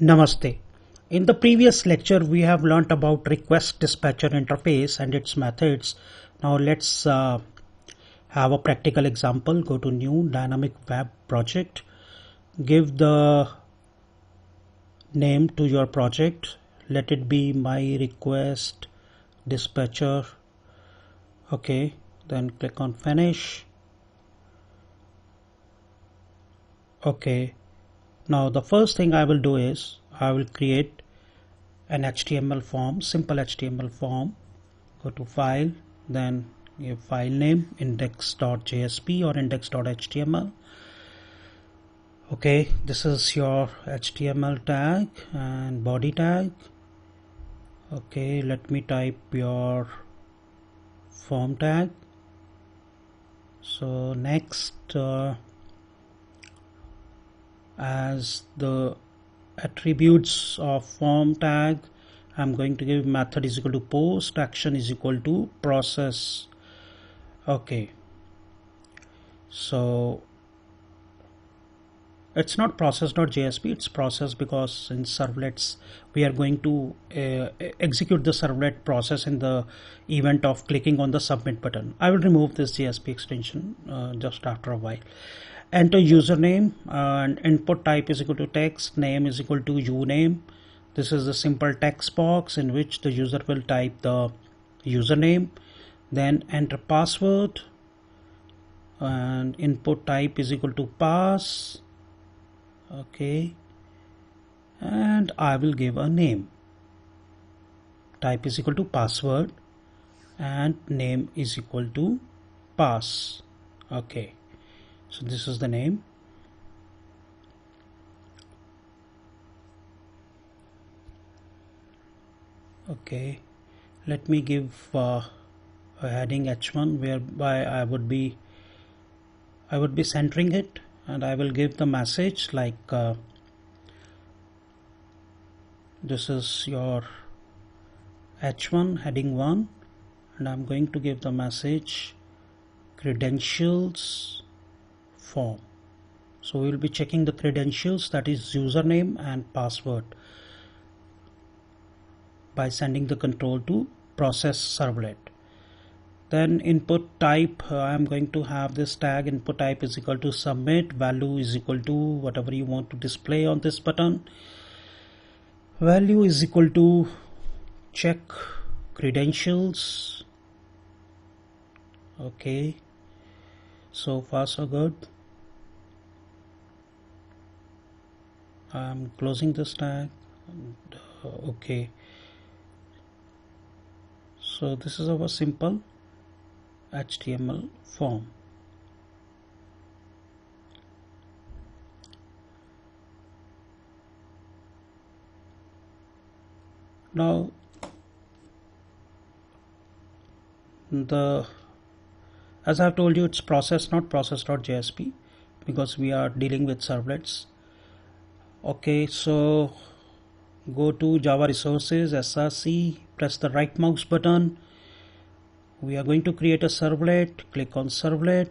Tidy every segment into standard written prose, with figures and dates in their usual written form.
Namaste. In the previous lecture, we have learnt about RequestDispatcher interface and its methods. Now let's have a practical example. Go to new dynamic web project. Give the name to your project. Let it be my RequestDispatcher. Okay, then click on finish. Okay. Now the first thing I will do is I will create an HTML form, simple HTML form. Go to file, then give file name index.jsp or index.html. Okay, this is your HTML tag and body tag. Okay, let me type your form tag. So next, as the attributes of form tag, I'm going to give method is equal to post, action is equal to process. Okay, so it's not process.jsp, it's process because in servlets we are going to execute the servlet process in the event of clicking on the submit button. I will remove this JSP extension just after a while. Enter username and input type is equal to text, name is equal to uname. This is a simple text box in which the user will type the username. Then enter password and input type is equal to pass. Okay, and I will give a name. Type is equal to password and name is equal to pass. Okay, so this is the name. Okay, let me give a heading h1 whereby I would be centering it, and I will give the message like this is your h1 heading 1, and I'm going to give the message credentials form. So we will be checking the credentials, that is username and password, by sending the control to process servlet. Then input type, I am going to have this tag input type is equal to submit, value is equal to whatever you want to display on this button. Value is equal to check credentials. Okay, so far so good. I'm closing this tag. Okay, so this is our simple HTML form. Now as I have told you, it's process, not process.jsp, because we are dealing with servlets. Okay, so go to Java resources, SRC, press the right mouse button. We are going to create a servlet. Click on servlet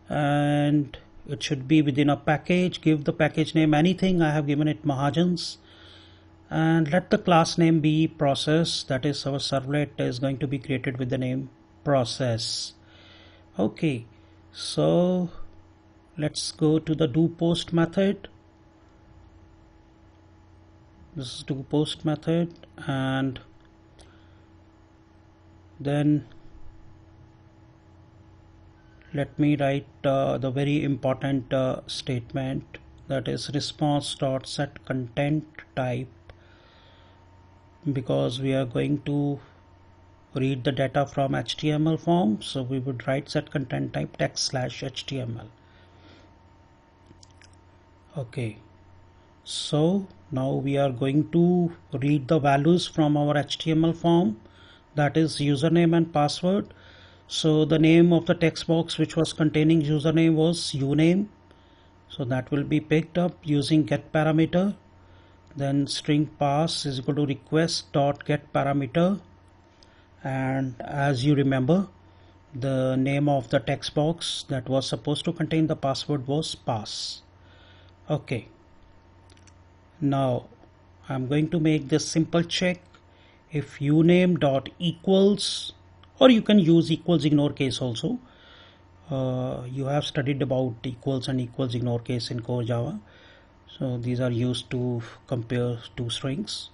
and it should be within a package. Give the package name anything. I have given it Mahajans, and let the class name be process. That is, our servlet is going to be created with the name process. Okay, so let's go to the do post method. This is do post method, and then let me write the very important statement, that is response.setContentType, because we are going to read the data from HTML form, so we would write setContentType text/HTML. Okay, so now we are going to read the values from our HTML form, that is username and password. So the name of the text box which was containing username was uname, so that will be picked up using get parameter. Then string pass is equal to request.getParameter, and as you remember, the name of the text box that was supposed to contain the password was pass. Okay, Now I'm going to make this simple check. If uname dot equals, or you can use equals ignore case also. You have studied about equals and equals ignore case in core Java. So these are used to compare two strings.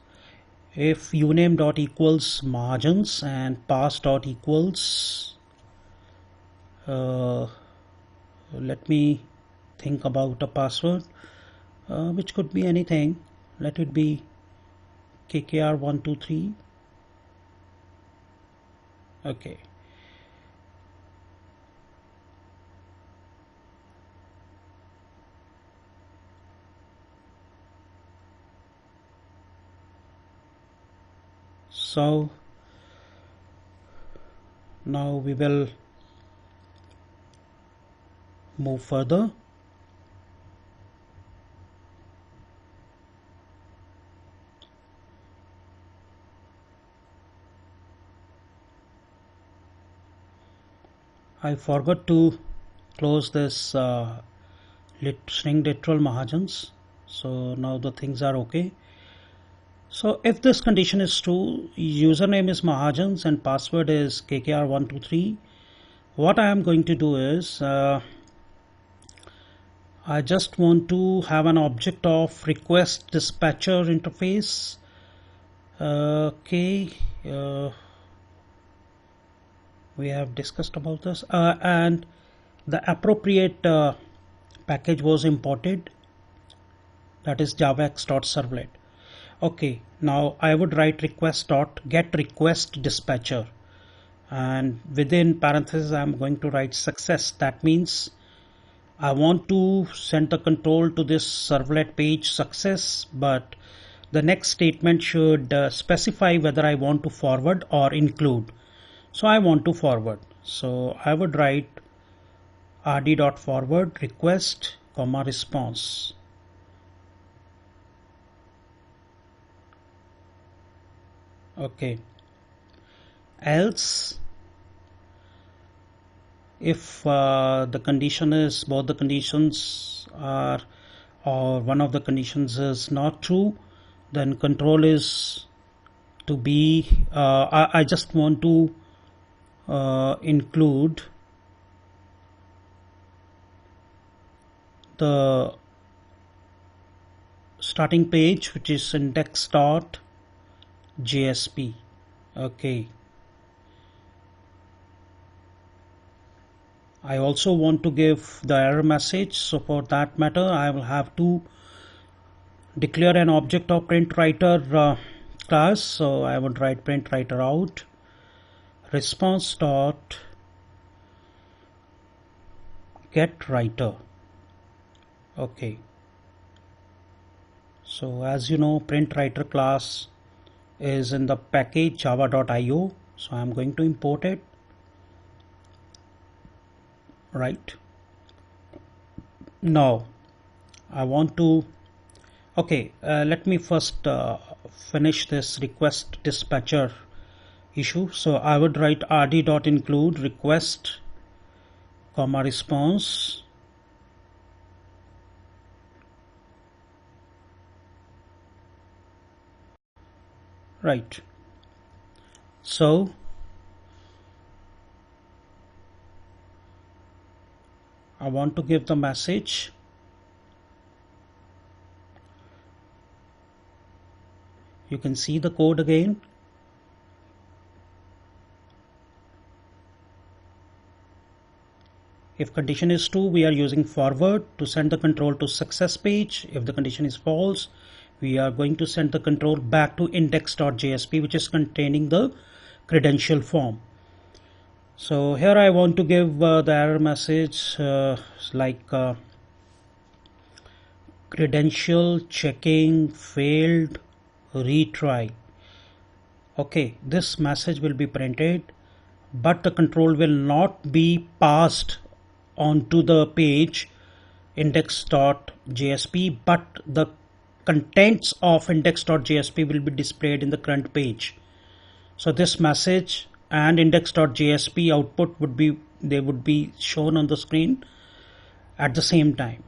If uname dot equals Mahajans and pass dot equals, let me think about a password, which could be anything. Let it be KKR123. Okay. So now we will move further. I forgot to close this string literal Mahajans. So now the things are okay. So if this condition is true, username is Mahajans and password is KKR123. What I am going to do is I just want to have an object of RequestDispatcher interface. Okay. We have discussed about this, and the appropriate package was imported, that is javax.servlet. Okay, now I would write request.getRequestDispatcher, and within parentheses I am going to write success. That means I want to send the control to this servlet page success, but the next statement should specify whether I want to forward or include. So I want to forward. So I would write rd.forward request, response. Okay. Else, if the condition is, both the conditions are, or one of the conditions is not true, then control is to be, I just want to include the starting page, which is index.jsp. Okay. I also want to give the error message, so for that matter I will have to declare an object of printWriter class. So I would write printWriter out response dot get writer. Okay, so as you know, printWriter class is in the package java.io, so I am going to import it. Right now I want to, okay, let me first finish this request dispatcher issue. So I would write rd.include request, response. Right. So I want to give the message. You can see the code again. If condition is true, we are using forward to send the control to success page. If the condition is false, we are going to send the control back to index.jsp, which is containing the credential form. So here I want to give the error message like credential checking failed, retry. Okay, this message will be printed, but the control will not be passed onto the page index.jsp, but the contents of index.jsp will be displayed in the current page. So this message and index.jsp output would be, they would be shown on the screen at the same time.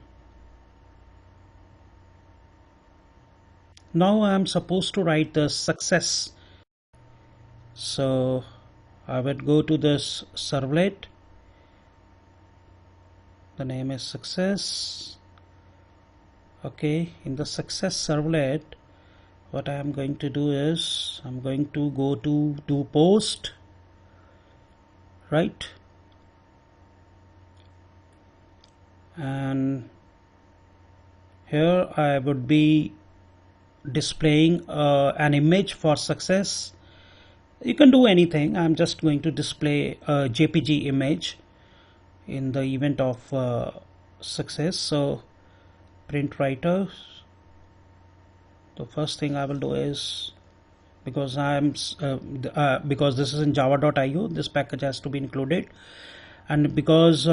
Now I am supposed to write the success. So I would go to this servlet. The name is success. Okay, in the success servlet, what I am going to do is I'm going to go to do post, right? And here I would be displaying an image for success. You can do anything. I'm just going to display a JPG image in the event of success. So print writer. The first thing I will do is, because because this is in java.io, this package has to be included, and because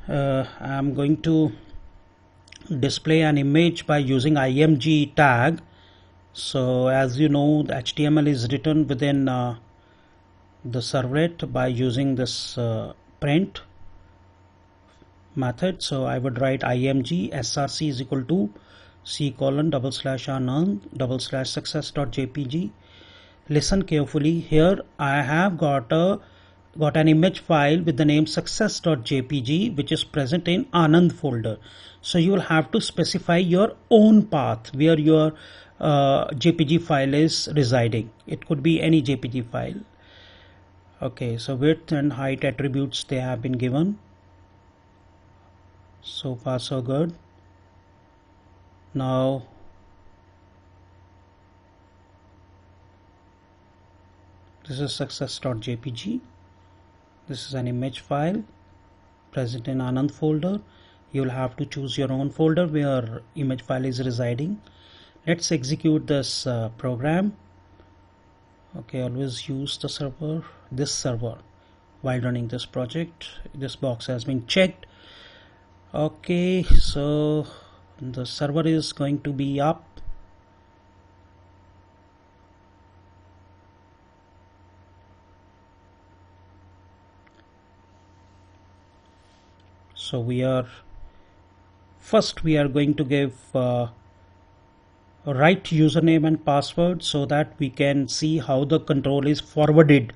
I'm going to display an image by using img tag. So as you know, the HTML is written within the servlet by using this print method. So I would write img src is equal to c:/r /success.jpg. Listen carefully. Here I have got an image file with the name success.jpg, which is present in Anand folder. So you will have to specify your own path where your JPG file is residing. It could be any JPG file. Okay, so width and height attributes, they have been given. So far so good. Now this is success.jpg. This is an image file present in Anand folder. You will have to choose your own folder where image file is residing. Let's execute this program. Okay, always use the server, this server, while running this project. This box has been checked. Okay, so the server is going to be up. So we are going to give right username and password so that we can see how the control is forwarded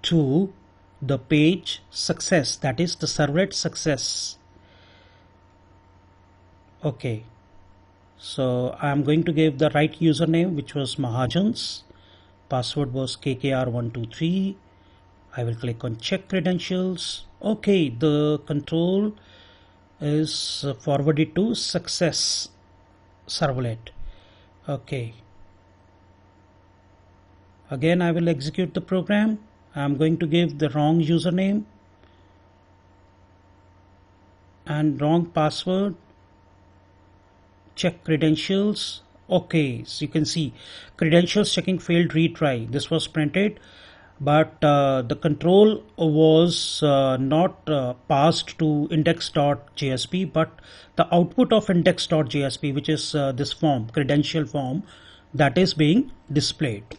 to the page success, that is the servlet success. Okay, so I am going to give the right username, which was Mahajan's. Password was kkr123. I will click on check credentials. Okay, the control is forwarded to success servlet. Okay, again I will execute the program. I am going to give the wrong username and wrong password. Check credentials. Okay, so you can see credentials checking failed retry. This was printed, but the control was not passed to index.jsp, but the output of index.jsp, which is this form, credential form, that is being displayed.